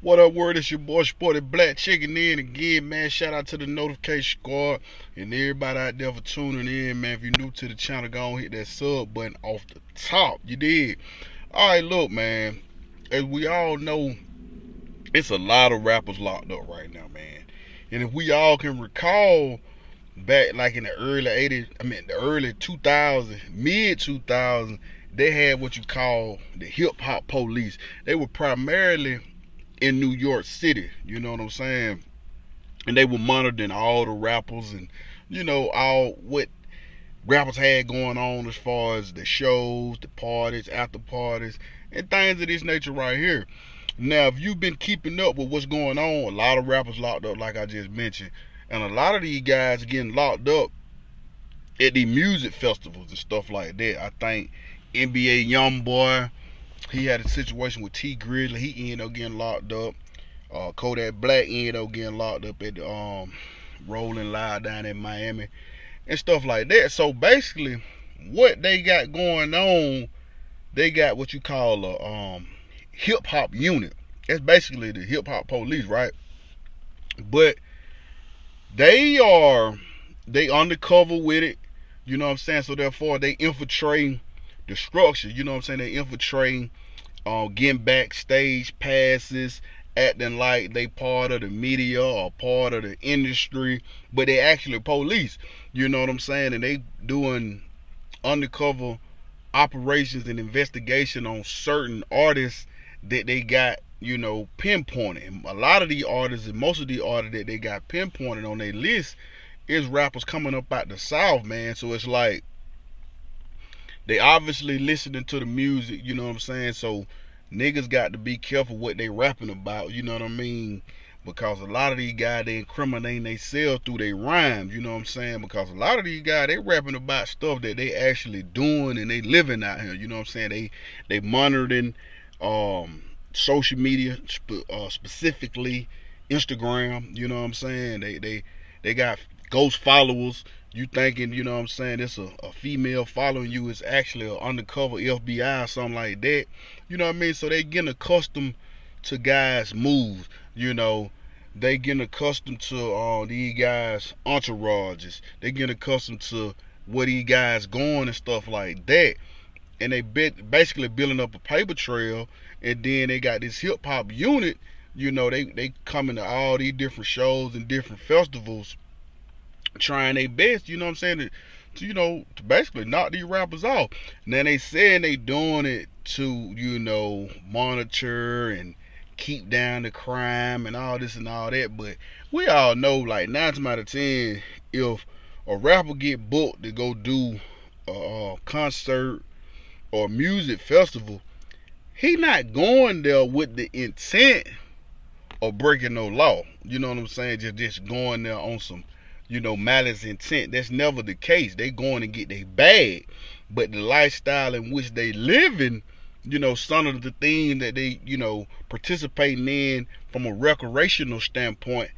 What up, word? It's your boy Sporty Black checking in again, man. Shout out to the notification squad and everybody out there for tuning in, man. If you're new to the channel, go on hit that sub button off the top. You did. Alright, look, man. As we all know, it's a lot of rappers locked up right now, man. And if we all can recall back like in the early 80s, the early 2000s, mid 2000s, they had what you call the hip hop police. They were primarily in New York City, you know what I'm saying? And they were monitoring all the rappers and, all what rappers had going on as far as the shows, the parties, after parties, and things of this nature right here. Now, if you've been keeping up with what's going on, a lot of rappers locked up, like I just mentioned, and a lot of these guys getting locked up at the music festivals and stuff like that. I think NBA YoungBoy, he had a situation with T Grizzly. He ended up getting locked up. Kodak Black ended up getting locked up at the Rolling Loud down in Miami and stuff like that. So basically, what they got going on, they got what you call a hip hop unit. That's basically the hip hop police, right? But they undercover with it. You know what I'm saying? So therefore, they infiltrate the structure. You know what I'm saying? They infiltrate, getting backstage passes, acting like they part of the media or part of the industry, but they actually police. You know what I'm saying? And they doing undercover operations and investigation on certain artists that they got, pinpointed. And a lot of the artists and most of the artists that they got pinpointed on their list is rappers coming up out the South, man. So it's like they obviously listening to the music, you know what I'm saying? So niggas got to be careful what they rapping about, you know what I mean? Because a lot of these guys, they incriminating themselves through their rhymes, you know what I'm saying? Because a lot of these guys, they rapping about stuff that they actually doing and they living out here, you know what I'm saying? They monitoring social media, specifically Instagram, you know what I'm saying? They got ghost followers. You thinking, you know what I'm saying, it's a female following you, is actually an undercover FBI or something like that. You know what I mean? So they getting accustomed to guys' moves, They getting accustomed to these guys' entourages. They getting accustomed to where these guys going and stuff like that. And they basically building up a paper trail. And then they got this hip hop unit, they coming to all these different shows and different festivals, trying their best, you know what I'm saying, to basically knock these rappers off. Now they saying they doing it to, monitor and keep down the crime and all this and all that, but we all know, like 9 times out of 10, if a rapper get booked to go do a concert or music festival, he not going there with the intent of breaking no law. You know what I'm saying? Just going there on some, malice intent. That's never the case. They going to get their bag. But the lifestyle in which they living, some of the things that they, participating in from a recreational standpoint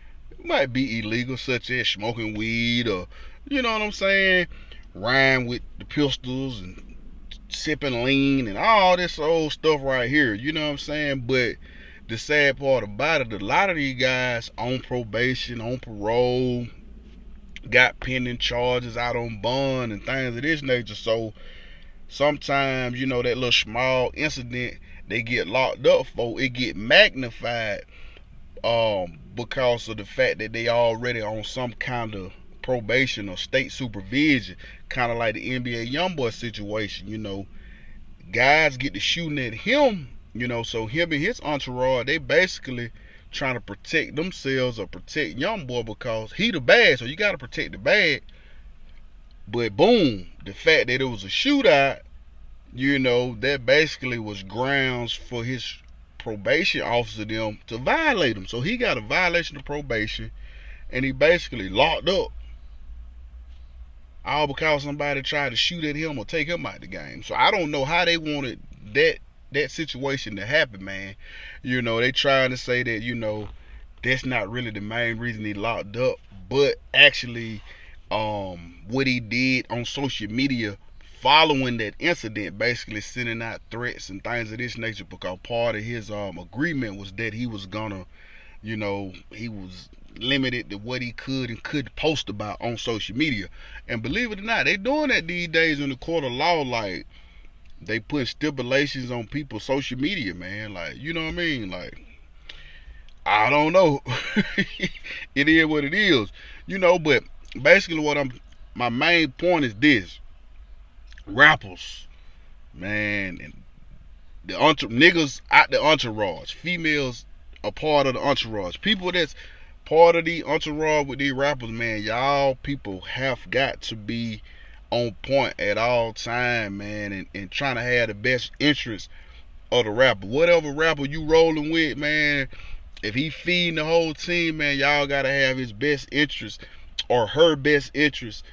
might be illegal, such as smoking weed or, you know what I'm saying, rhyme with the pistols and sipping lean and all this old stuff right here, you know what I'm saying? But the sad part about it, a lot of these guys on probation, on parole, got pending charges out on bond and things of this nature. So sometimes, that little small incident they get locked up for, it get magnified because of the fact that they already on some kind of probation or state supervision, kind of like the NBA YoungBoy situation. Guys get to shooting at him, so him and his entourage, they basically trying to protect themselves or protect YoungBoy because he the bad, so you got to protect the bad. But boom, the fact that it was a shootout, that basically was grounds for his probation officer them to violate him. So he got a violation of probation and he basically locked up, all because somebody tried to shoot at him or take him out the game. So I don't know how they wanted that situation to happen, man. They trying to say that, that's not really the main reason he locked up, but actually what he did on social media following that incident, basically sending out threats and things of this nature, because part of his agreement was that he was gonna, he was limited to what he could and could post about on social media. And believe it or not, they doing that these days in the court of law. Like, they put stipulations on people's social media, man. Like, you know what I mean? Like, I don't know. It is what it is, but basically my main point is this: rappers, man, and the niggas out the entourage, females are part of the entourage. People that's part of the entourage with these rappers, man, y'all people have got to be on point at all time, man, and trying to have the best interest of the rapper. Whatever rapper you rolling with, man, if he feeding the whole team, man, y'all gotta have his best interest or her best interest,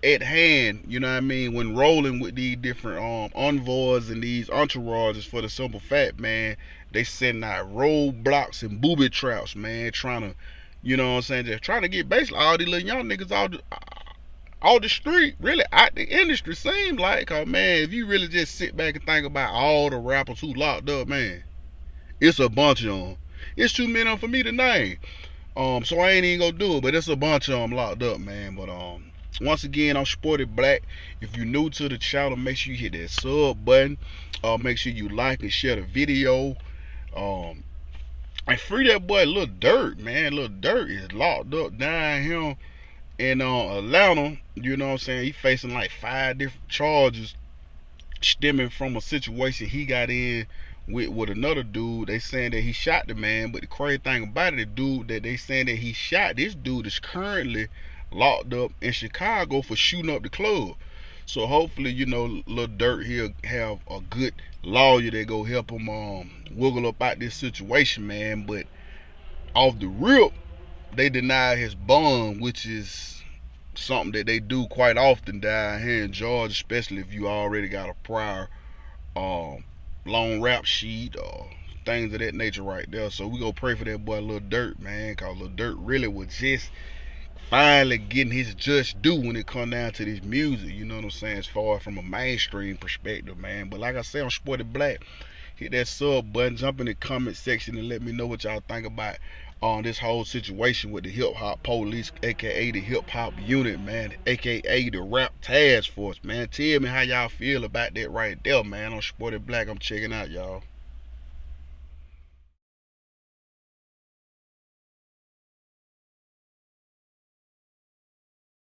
at hand, you know what I mean, when rolling with these different envoys and these entourages, for the simple fact, man, they sending out roadblocks and booby traps, man, trying to, you know what I'm saying, just trying to get basically all these little young niggas out the street, really out the industry, seems like. Cause man, if you really just sit back and think about all the rappers who locked up, man, it's a bunch of them. It's too many of them for me to name. So I ain't even gonna do it, but it's a bunch of them locked up, man. But once again, I'm Sporty Black. If you're new to the channel, make sure you hit that sub button. Make sure you like and share the video. And free that boy Lil Durk, man. Lil Durk is locked up down here in Atlanta. You know what I'm saying? He facing like 5 different charges stemming from a situation he got in with another dude. They saying that he shot the man, but the crazy thing about it, the dude that they saying that he shot, this dude is currently locked up in Chicago for shooting up the club. So hopefully, Lil Durk, he'll have a good lawyer that go help him wiggle up out this situation, man. But off the rip, they deny his bond, which is something that they do quite often down here in Georgia, especially if you already got a prior long rap sheet or things of that nature right there. So we gonna pray for that boy Lil Durk, man, cause Lil Durk really was just finally getting his just due when it come down to this music, you know what I'm saying, as far from a mainstream perspective, man. But like I said, I'm Sporty Black. Hit that sub button, jump in the comment section and let me know what y'all think about this whole situation with the hip hop police, aka the hip hop unit, man, aka the rap task force, man. Tell me how y'all feel about that right there, man. I'm Sporty Black. I'm checking out, y'all.